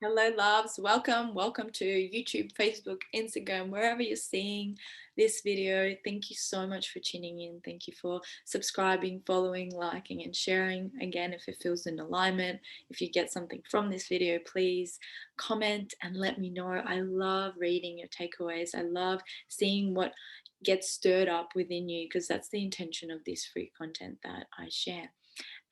Hello, loves. Welcome to YouTube, Facebook, Instagram, wherever you're seeing this video. Thank you so much for tuning in. Thank you for subscribing, following, liking, and sharing. Again, if it feels in alignment, if you get something from this video, please comment and let me know. I love reading your takeaways. I love seeing what gets stirred up within you because that's the intention of this free content that I share.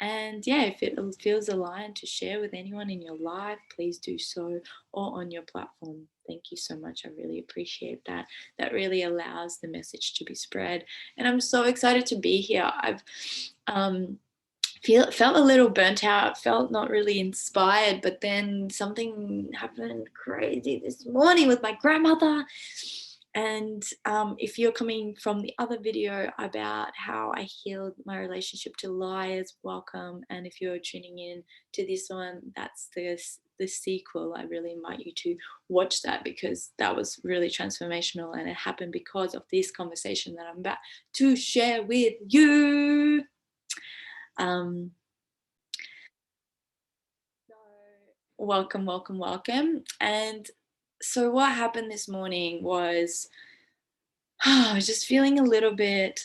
And yeah, if it feels aligned to share with anyone in your life, please do so, or on your platform. Thank you so much. I really appreciate that. That really allows the message to be spread. And I'm so excited to be here. I've felt a little burnt out, felt not really inspired, but then something happened crazy this morning with my grandmother. And if you're coming from the other video about how I healed my relationship to liars, welcome. And if you're tuning in to this one, that's the sequel. I really invite you to watch that because that was really transformational, and it happened because of this conversation that I'm about to share with you. Um, so welcome. And so what happened this morning was I was just feeling a little bit,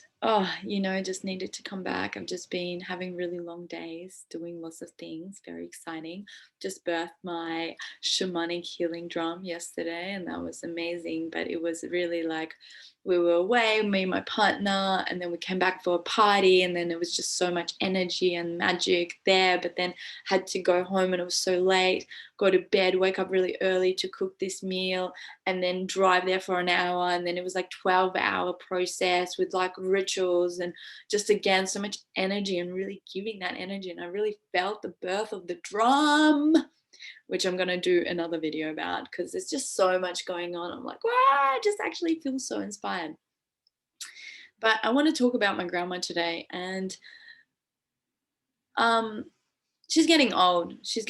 just needed to come back. I've just been having really long days, doing lots of things, very exciting. Just birthed my shamanic healing drum yesterday, and that was amazing. But it was really like we were away, me and my partner, and then we came back for a party, and then there was just so much energy and magic there. But then had to go home, and it was so late. Go to bed, wake up really early to cook this meal, and then drive there for an hour, and then it was like 12-hour process with like rituals and just again so much energy and really giving that energy. And I really felt the birth of the drum, which I'm going to do another video about because there's just so much going on. I'm like, wow, I just actually feel so inspired. But I want to talk about my grandma today. And she's getting old. She's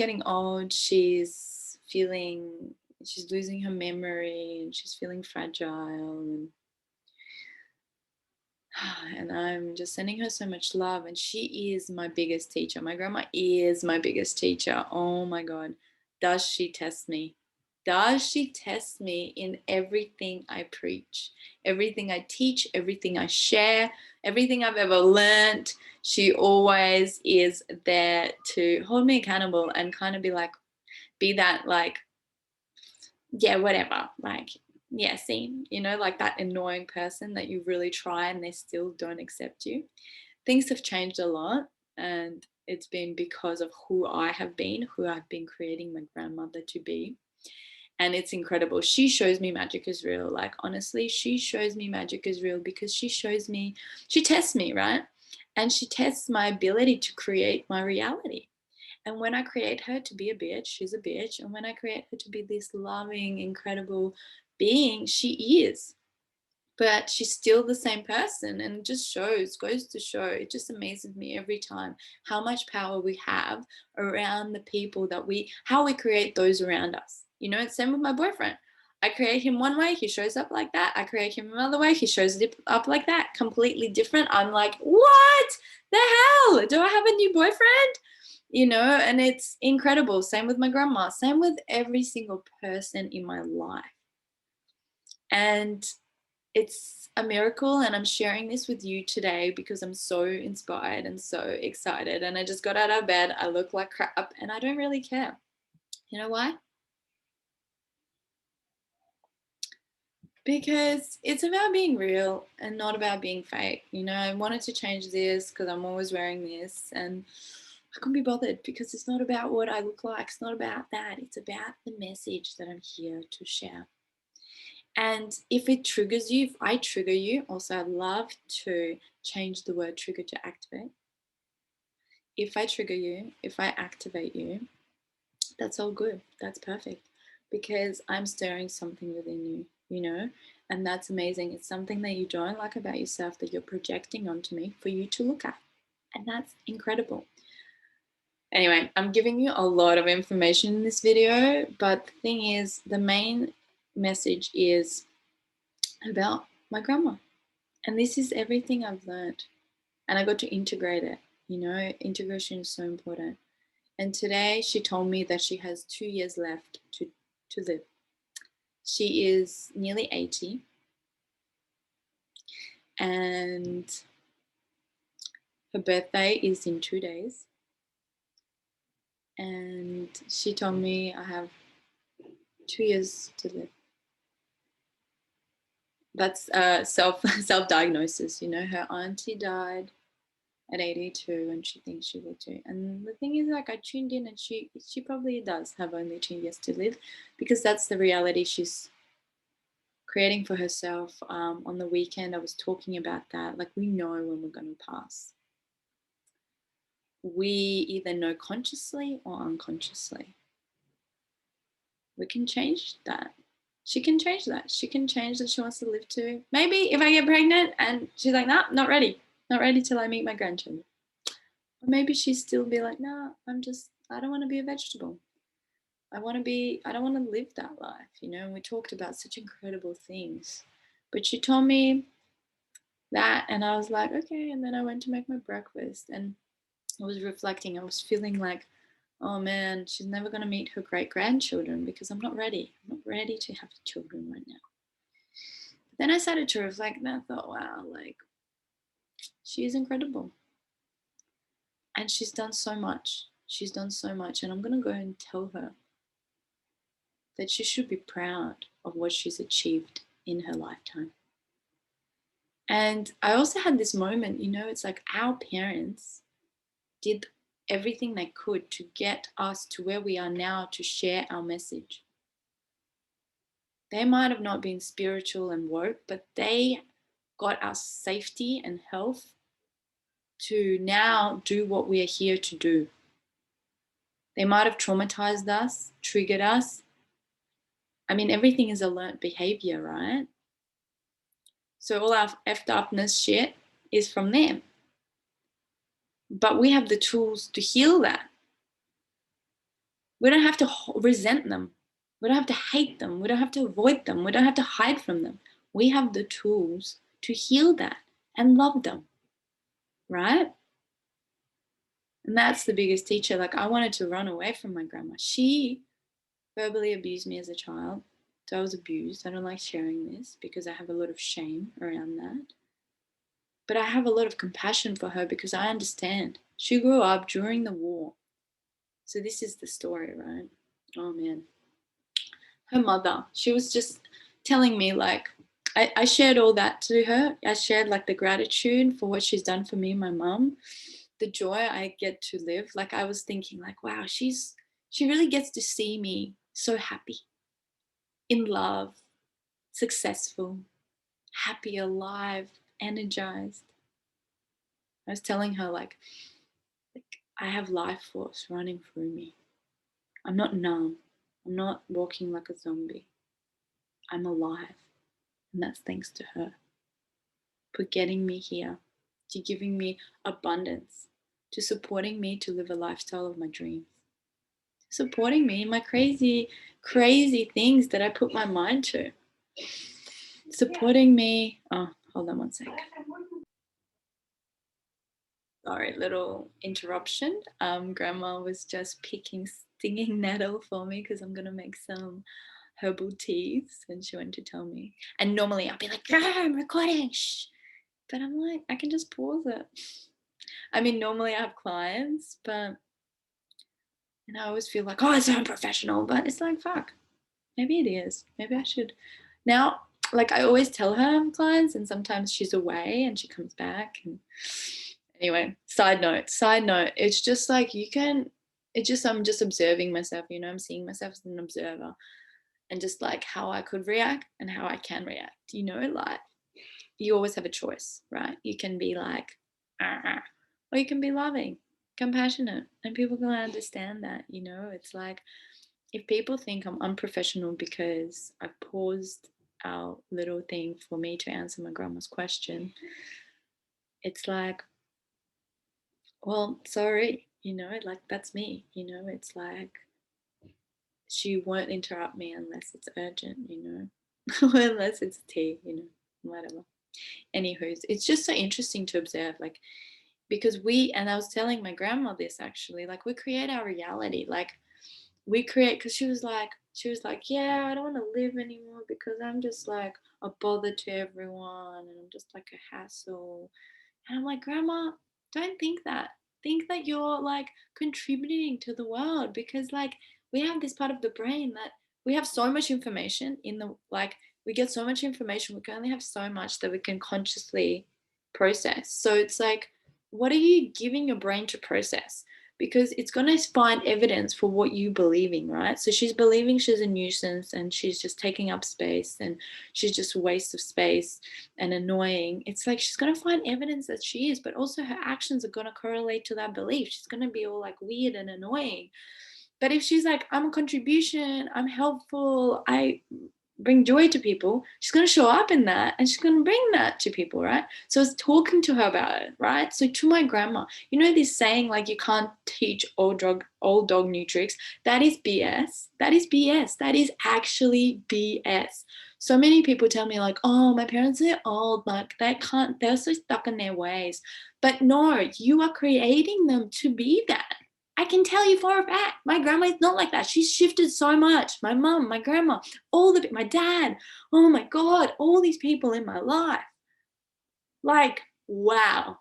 losing her memory, and she's feeling fragile, and I'm just sending her so much love. And she is my biggest teacher. My grandma is my biggest teacher. Oh my God. Does she test me? Does she test me in everything I preach, everything I teach, everything I share, everything I've ever learned? She always is there to hold me accountable and kind of be that like, yeah, whatever. Like, yeah, see, like that annoying person that you really try and they still don't accept you. Things have changed a lot, and it's been because of who I've been creating my grandmother to be. And it's incredible. She shows me magic is real. Like, honestly, she shows me magic is real because she tests me, right? And she tests my ability to create my reality. And when I create her to be a bitch, she's a bitch. And when I create her to be this loving, incredible being, she is. But she's still the same person. And it just goes to show, it just amazes me every time how much power we have around the people how we create those around us. It's same with my boyfriend. I create him one way, he shows up like that. I create him another way, he shows up like that. Completely different. I'm like, what the hell? Do I have a new boyfriend? And it's incredible. Same with my grandma, same with every single person in my life. And it's a miracle, and I'm sharing this with you today because I'm so inspired and so excited. And I just got out of bed. I look like crap, and I don't really care. You know why? Because it's about being real and not about being fake. I wanted to change this because I'm always wearing this, and I couldn't be bothered because it's not about what I look like. It's not about that. It's about the message that I'm here to share. And if it triggers you, if I trigger you, also I'd love to change the word trigger to activate. If I trigger you, if I activate you, that's all good. That's perfect because I'm stirring something within you, and that's amazing. It's something that you don't like about yourself that you're projecting onto me for you to look at. And that's incredible. Anyway, I'm giving you a lot of information in this video, but the thing is, the main message is about my grandma. And this is everything I've learned. And I got to integrate it. Integration is so important. And today she told me that she has 2 years left to live. She is nearly 80, and her birthday is in 2 days. And she told me I have 2 years to live. That's self-diagnosis. Her auntie died at 82 and she thinks she will too. And the thing is, like, I tuned in and she probably does have only 2 years to live, because that's the reality she's creating for herself. On the weekend I was talking about that. Like, we know when we're going to pass. We either know consciously or unconsciously. We can change that. She can change that. She can change that she wants to live to. Maybe if I get pregnant and she's like, nah, not ready. Not ready till I meet my grandchildren. Or maybe she'd still be like, nah, I don't want to be a vegetable. I don't want to live that life. And we talked about such incredible things. But she told me that, and I was like, okay. And then I went to make my breakfast and I was reflecting. I was feeling like, oh man, she's never going to meet her great grandchildren because I'm not ready. I'm not ready to have children right now. But then I started to reflect and I thought, wow, like, she is incredible. And she's done so much. She's done so much. And I'm going to go and tell her that she should be proud of what she's achieved in her lifetime. And I also had this moment, it's like our parents did everything they could to get us to where we are now, to share our message. They might have not been spiritual and woke, but they got us safety and health to now do what we are here to do. They might have traumatized us, triggered us. I mean, everything is a learned behavior, right? So all our effed upness shit is from them. But we have the tools to heal that. We don't have to resent them. We don't have to hate them. We don't have to avoid them. We don't have to hide from them. We have the tools to heal that and love them, right? And that's the biggest teacher. Like, I wanted to run away from my grandma. She verbally abused me as a child. So I was abused. I don't like sharing this because I have a lot of shame around that. But I have a lot of compassion for her because I understand. She grew up during the war. So this is the story, right? Oh man. Her mother, she was just telling me, like, I shared all that to her. I shared like the gratitude for what she's done for me, my mom, the joy I get to live. Like, I was thinking like, wow, she really gets to see me so happy, in love, successful, happy, alive, energized. I was telling her like I have life force running through me. I'm not numb. I'm not walking like a zombie. I'm alive. And that's thanks to her for getting me here, to giving me abundance, to supporting me to live a lifestyle of my dreams, to supporting me in my crazy, crazy things that I put my mind to, supporting me. Oh, hold on one sec. Sorry, little interruption. Grandma was just picking stinging nettle for me because I'm gonna make some herbal teas, and she went to tell me. And normally I'll be like, "Ah, I'm recording," shh. But I'm like, I can just pause it. I mean, normally I have clients, but I always feel like, oh, it's unprofessional. But it's like, fuck, maybe it is. Maybe I should. Now, like, I always tell her I have clients, and sometimes she's away and she comes back. And anyway, side note, it's just like I'm just observing myself, I'm seeing myself as an observer, and just like how I could react and how I can react, like you always have a choice, right? You can be like, or you can be loving, compassionate, and people can understand that, it's like, if people think I'm unprofessional because I've paused our little thing for me to answer my grandma's question, it's like, well, sorry, like, that's me, it's like, she won't interrupt me unless it's urgent, or unless it's tea, whatever. Anywho's, it's just so interesting to observe, like, because and I was telling my grandma this actually, like we create our reality. Like we create, because she was like, yeah, I don't want to live anymore because I'm just like a bother to everyone and I'm just like a hassle. And I'm like, Grandma, don't think that. Think that you're like contributing to the world, because like we have this part of the brain that we have so much information in the like we get so much information, we can only have so much that we can consciously process. So it's like, what are you giving your brain to process? Because it's going to find evidence for what you believing, right? So she's believing she's a nuisance and she's just taking up space and she's just a waste of space and annoying. It's like she's going to find evidence that she is, but also her actions are going to correlate to that belief. She's going to be all like weird and annoying. But if she's like, I'm a contribution, I'm helpful, I bring joy to people, she's going to show up in that and she's going to bring that to people, right? So it's talking to her about it, right? So to my grandma, this saying like you can't teach old dog new tricks. That is BS. That is BS. That is actually BS. So many people tell me like, oh, my parents are old, like they're so stuck in their ways. But no, you are creating them to be that. I can tell you for a fact, my grandma is not like that. She's shifted so much. My mum, my grandma, my dad, oh my God, all these people in my life. Like, wow,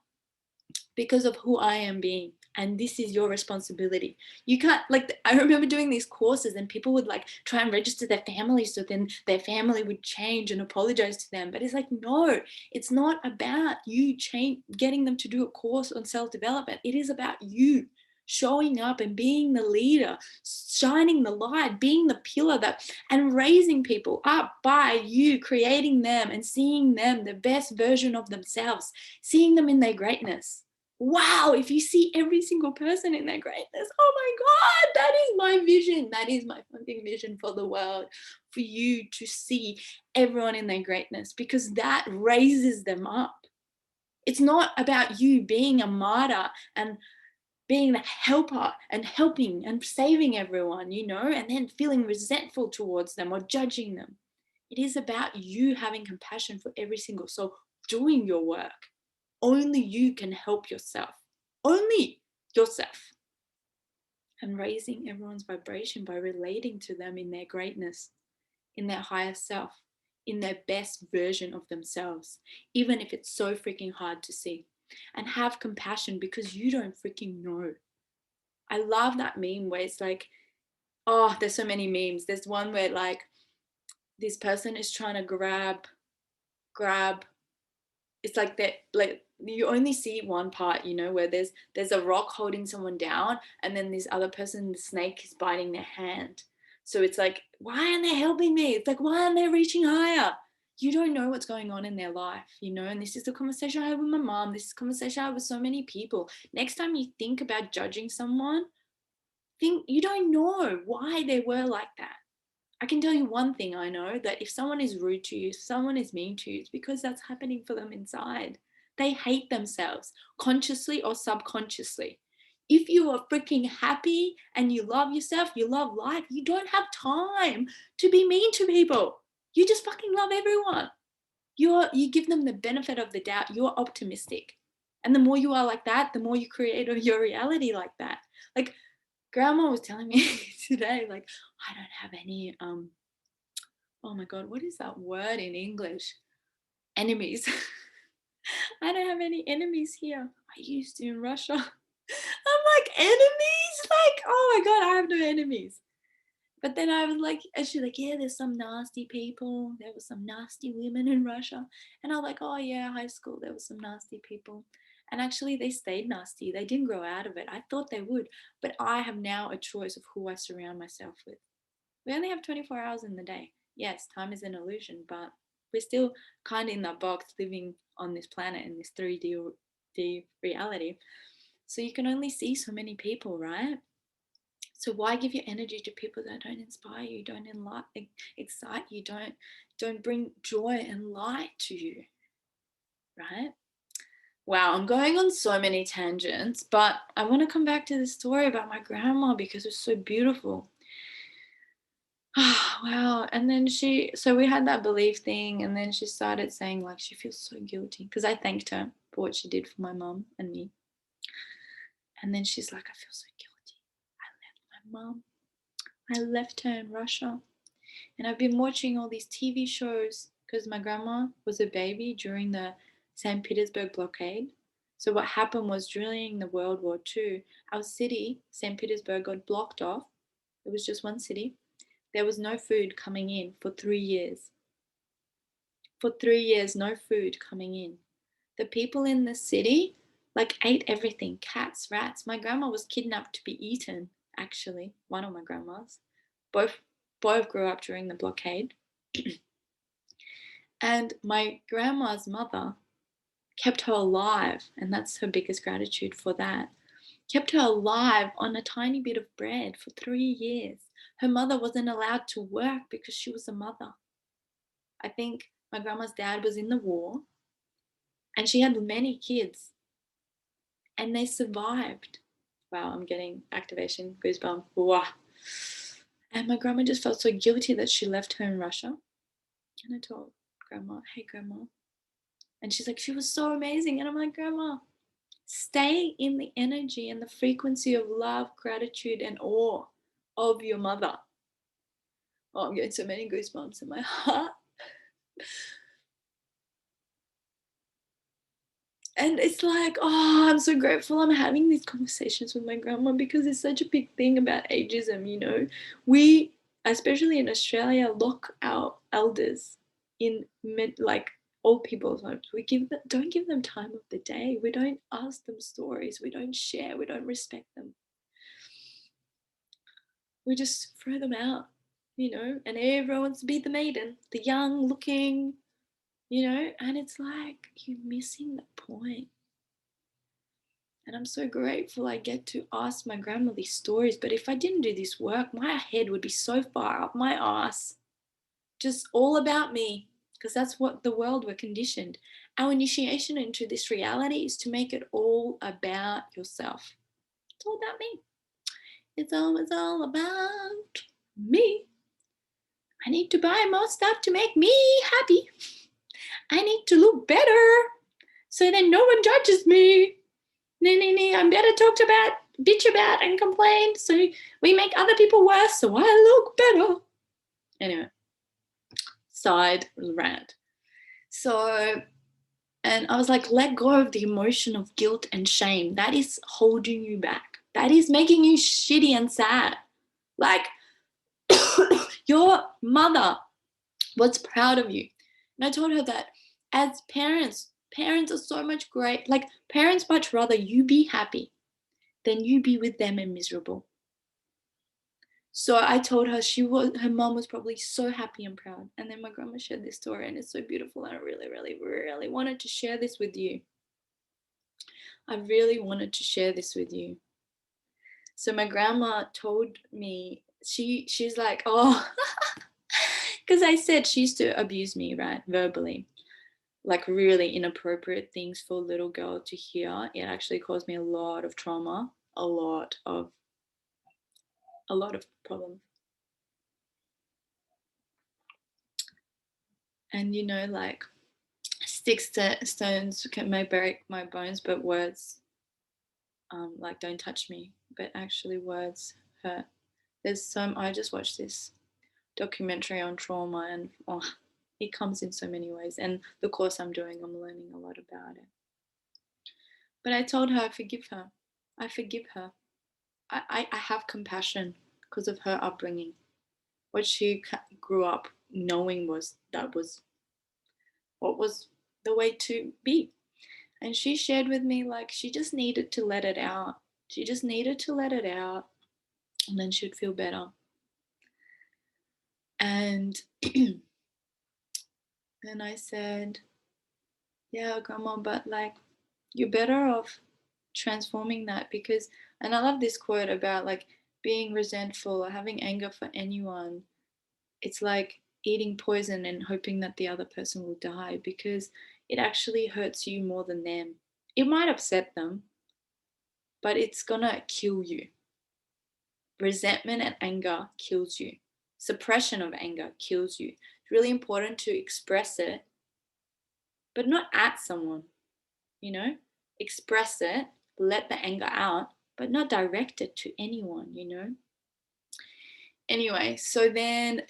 because of who I am being. And this is your responsibility. You can't, like, I remember doing these courses and people would like try and register their family so then their family would change and apologize to them. But it's like, no, it's not about you getting them to do a course on self-development. It is about you showing up and being the leader, shining the light, being the pillar and raising people up by you creating them and seeing them the best version of themselves, seeing them in their greatness. Wow, if you see every single person in their greatness, oh my God, that is my vision. That is my fucking vision for the world, for you to see everyone in their greatness, because that raises them up. It's not about you being a martyr and being the helper and helping and saving everyone, and then feeling resentful towards them or judging them. It is about you having compassion for every single soul, doing your work. Only you can help yourself. Only yourself. And raising everyone's vibration by relating to them in their greatness, in their higher self, in their best version of themselves, even if it's so freaking hard to see. And have compassion because you don't freaking know. I love that meme where it's like, oh, there's so many memes. There's one where like this person is trying to grab. It's like that, like you only see one part, where there's a rock holding someone down, and then this other person, the snake, is biting their hand. So it's like, why aren't they helping me? It's like, why aren't they reaching higher? You don't know what's going on in their life, and this is the conversation I had with my mom. This is the conversation I had with so many people. Next time you think about judging someone, think you don't know why they were like that. I can tell you one thing I know, that if someone is rude to you, if someone is mean to you, it's because that's happening for them inside. They hate themselves, consciously or subconsciously. If you are freaking happy and you love yourself, you love life, you don't have time to be mean to people. You just fucking love everyone. You give them the benefit of the doubt. You're optimistic. And the more you are like that, the more you create your reality like that. Like grandma was telling me today, like, I don't have any oh my God, what is that word in English? Enemies. I don't have any enemies here. I used to in Russia. I'm like, enemies? Like, oh my God, I have no enemies. But then I was like, and she's like, yeah, there's some nasty people. There were some nasty women in Russia. And I was like, oh yeah, high school, there were some nasty people. And actually they stayed nasty. They didn't grow out of it. I thought they would. But I have now a choice of who I surround myself with. We only have 24 hours in the day. Yes, time is an illusion, but we're still kind of in that box living on this planet in this 3D reality. So you can only see so many people, right? So why give your energy to people that don't inspire you, don't excite you, don't bring joy and light to you, right? Wow, I'm going on so many tangents, but I want to come back to the story about my grandma because it's so beautiful. Wow. And then so we had that belief thing, and then she started saying like she feels so guilty because I thanked her for what she did for my mum and me. And then she's like, I feel so guilty. I left my mom. I left her in Russia. And I've been watching all these TV shows because my grandma was a baby during the St. Petersburg blockade. So what happened was during the World War II, our city, St. Petersburg, got blocked off. It was just one city. There was no food coming in for 3 years. For 3 years, no food coming in. The people in the city ate everything, cats, rats. My grandma was kidnapped to be eaten, actually, one of my grandmas. Both grew up during the blockade. And my grandma's mother kept her alive, and that's her biggest gratitude for that. Kept her alive on a tiny bit of bread for 3 years. Her mother wasn't allowed to work because she was a mother. I think my grandma's dad was in the war, and she had many kids, and they survived. Wow, I'm getting activation, goosebumps. Wow. And my grandma just felt so guilty that she left her in Russia. And I told grandma, hey, grandma. And she's like, she was so amazing. And I'm like, grandma, stay in the energy and the frequency of love, gratitude, and awe of your mother. Oh, I'm getting so many goosebumps in my heart. And it's like, oh, I'm so grateful I'm having these conversations with my grandma because it's such a big thing about ageism, you know. We, especially in Australia, lock our elders in old people's homes. Don't give them time of the day. We don't ask them stories. We don't share. We don't respect them. We just throw them out, you know, and everyone wants to be the maiden, the young looking, you know, and it's like you're missing the point. And I'm so grateful I get to ask my grandma these stories. But if I didn't do this work, my head would be so far up my ass, just all about me, because that's what the world we're conditioned. Our initiation into this reality is to make it all about yourself. It's all about me. It's all about me. I need to buy more stuff to make me happy. I need to look better so that no one judges me. I'm better talked about, bitch about, and complain so we make other people worse so I look better. Anyway, side rant. So, and I was like, let go of the emotion of guilt and shame. That is holding you back. That is making you shitty and sad. Like, your mother was proud of you. And I told her that as parents are so much great. Like, parents much rather you be happy than you be with them and miserable. So I told her her mom was probably so happy and proud. And then my grandma shared this story, and it's so beautiful. And I really, really, really wanted to share this with you. I really wanted to share this with you. So my grandma told me, she's like, oh, because I said she used to abuse me, right, verbally, like really inappropriate things for a little girl to hear. It actually caused me a lot of trauma, a lot of problems. And you know, like, sticks to stones may break my bones, but words, like, don't touch me. But actually, words hurt. I just watched this documentary on trauma, and oh, it comes in so many ways. And the course I'm doing, I'm learning a lot about it. But I told her I forgive her. I forgive her. I have compassion because of her upbringing. What she grew up knowing was what was the way to be. And she shared with me, like, she just needed to let it out. She just needed to let it out, and then she'd feel better. And then I said, yeah, grandma, but like, you're better off transforming that because, and I love this quote about like being resentful or having anger for anyone. It's like eating poison and hoping that the other person will die because it actually hurts you more than them. It might upset them, but it's gonna kill you. Resentment and anger kills you. Suppression of anger kills you. It's really important to express it, but not at someone, you know? Express it, let the anger out, but not directed to anyone, you know. Anyway, so then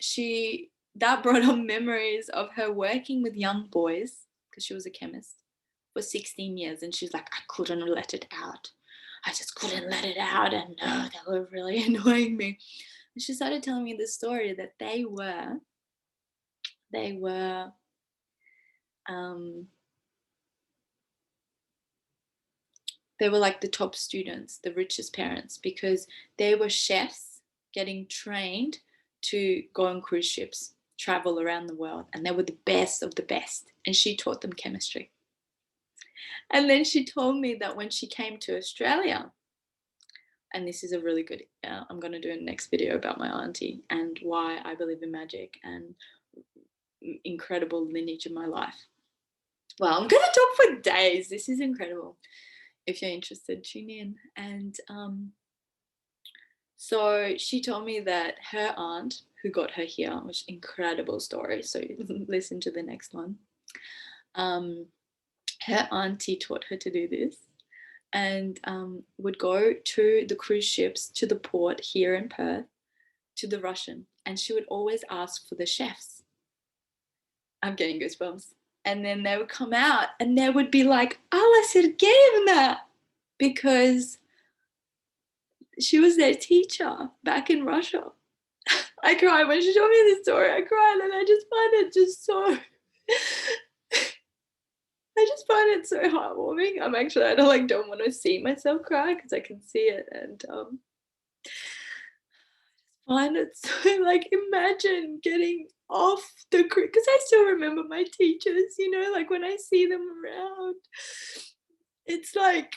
that brought up memories of her working with young boys, because she was a chemist, for 16 years. And she's like, I couldn't let it out. I just couldn't let it out. And no, they were really annoying me. And she started telling me this story that they were um, they were like the top students, the richest parents, because they were chefs getting trained to go on cruise ships, travel around the world, and they were the best of the best. And she taught them chemistry. And then she told me that when she came to Australia, and this is a really good, I'm going to do a next video about my auntie and why I believe in magic and incredible lineage in my life. Well, I'm going to talk for days. This is incredible. If you're interested, tune in. And so she told me that her aunt, who got her here, which is an incredible story, so listen to the next one. Her auntie taught her to do this, and would go to the cruise ships, to the port here in Perth, to the Russian, and she would always ask for the chefs. I'm getting goosebumps. And then they would come out and they would be like, Alla Sergeyevna, because she was their teacher back in Russia. I cried when she told me this story. I cried, and I just find it just so I just find it so heartwarming. I don't want to see myself cry because I can see it, and find it so, like, imagine getting off the cruise, because I still remember my teachers, you know, like when I see them around, it's like,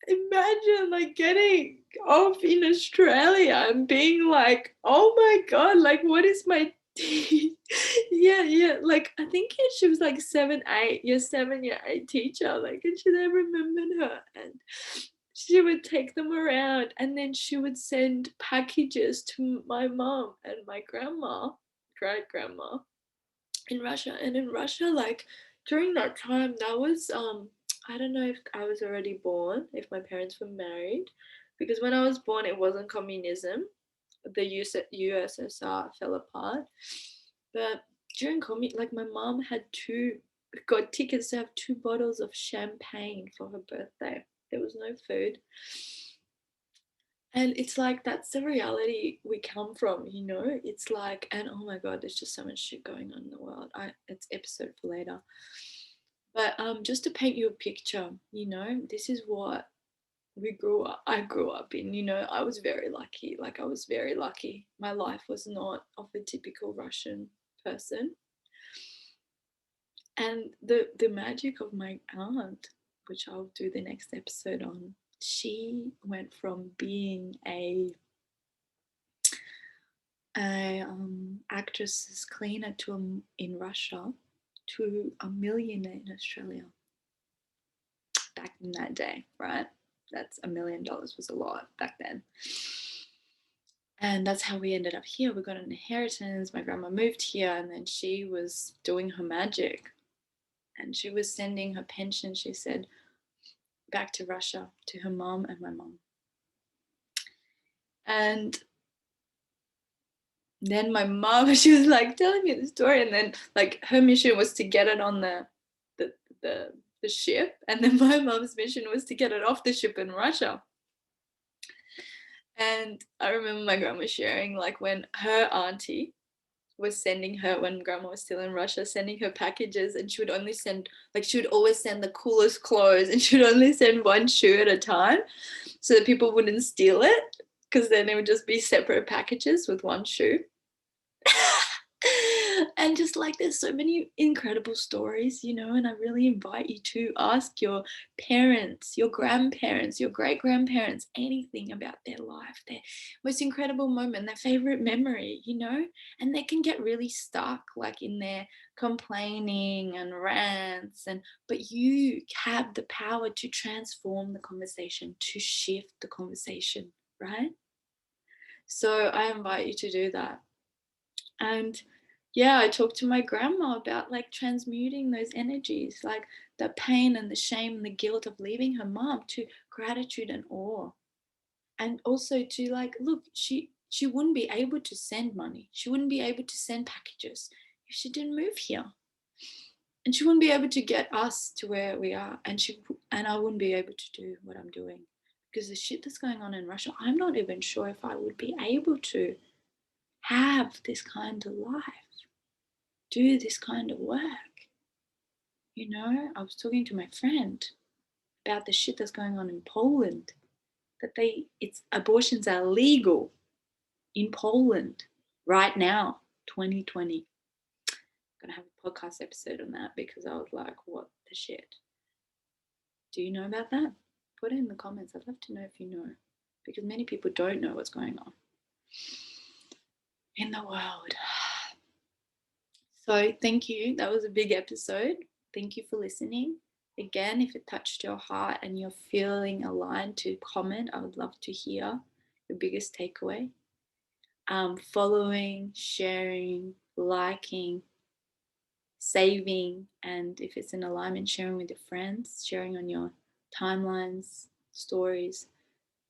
imagine like getting off in Australia and being like, oh my God, like what is my yeah, like I think she was like 7, 8, year 7, year 8 teacher, like, and I remembered her, and she would take them around, and then she would send packages to my mom and my great grandma in Russia. And in Russia, like during that time, that was I don't know if I was already born, if my parents were married, because when I was born it wasn't communism. The USSR fell apart, but during like my mom got tickets to have 2 bottles of champagne for her birthday. There was no food. And it's like, that's the reality we come from, you know? It's like, and oh my God, there's just so much shit going on in the world. It's episode for later. But just to paint you a picture, you know, this is what I grew up in, you know. I was very lucky. Like, I was very lucky. My life was not of a typical Russian person. And the magic of my aunt, which I'll do the next episode on, she went from being a actress's cleaner in Russia to a millionaire in Australia back in that day, right? That's $1 million was a lot back then. And that's how we ended up here. We got an inheritance. My grandma moved here, and then she was doing her magic, and she was sending her pension, she said, back to Russia to her mom and my mom. And then my mom, she was like telling me the story, and then like her mission was to get it on the ship, and then my mom's mission was to get it off the ship in Russia. And I remember my grandma sharing, like, when her auntie was sending her, when grandma was still in Russia, sending her packages, and she would only send, like, she would always send the coolest clothes, and she would only send one shoe at a time so that people wouldn't steal it, because then it would just be separate packages with one shoe. And just like, there's so many incredible stories, you know, and I really invite you to ask your parents, your grandparents, your great grandparents, anything about their life, their most incredible moment, their favorite memory, you know. And they can get really stuck like in their complaining and rants, but you have the power to transform the conversation, to shift the conversation, right? So I invite you to do that. And yeah, I talked to my grandma about like transmuting those energies, like the pain and the shame and the guilt of leaving her mom, to gratitude and awe. And also to like, look, she wouldn't be able to send money. She wouldn't be able to send packages if she didn't move here. And she wouldn't be able to get us to where we are. And I wouldn't be able to do what I'm doing because the shit that's going on in Russia, I'm not even sure if I would be able to have this kind of life, do this kind of work. You know, I was talking to my friend about the shit that's going on in Poland, that abortions are legal in Poland right now, 2020. I'm gonna have a podcast episode on that because I was like, what the shit? Do you know about that? Put it in the comments. I'd love to know if you know, because many people don't know what's going on in the world. So thank you. That was a big episode. Thank you for listening. Again, if it touched your heart and you're feeling aligned to comment, I would love to hear your biggest takeaway. Following, sharing, liking, saving, and if it's in alignment, sharing with your friends, sharing on your timelines, stories,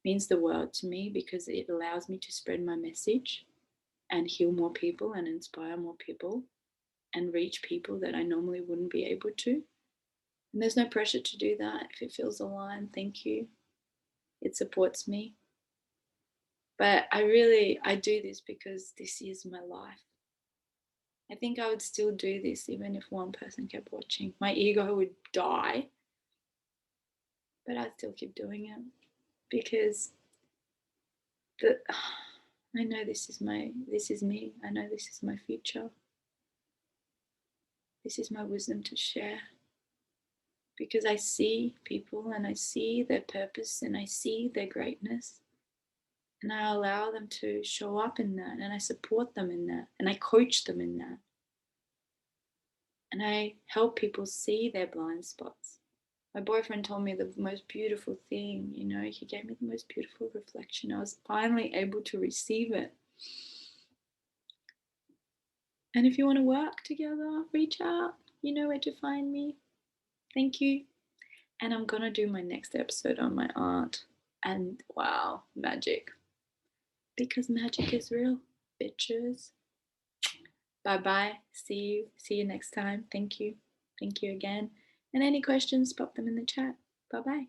means the world to me because it allows me to spread my message and heal more people and inspire more people and reach people that I normally wouldn't be able to. And there's no pressure to do that. If it feels aligned, thank you. It supports me. But I do this because this is my life. I think I would still do this even if one person kept watching. My ego would die, but I'd still keep doing it because I know this is me. I know this is my future. This is my wisdom to share because I see people and I see their purpose and I see their greatness and I allow them to show up in that and I support them in that and I coach them in that and I help people see their blind spots. My boyfriend told me the most beautiful thing, you know, he gave me the most beautiful reflection. I was finally able to receive it. And if you want to work together, reach out. You know where to find me. Thank you. And I'm going to do my next episode on my aunt. And wow, magic. Because magic is real, bitches. Bye bye. See you. See you next time. Thank you. Thank you again. And any questions, pop them in the chat. Bye bye.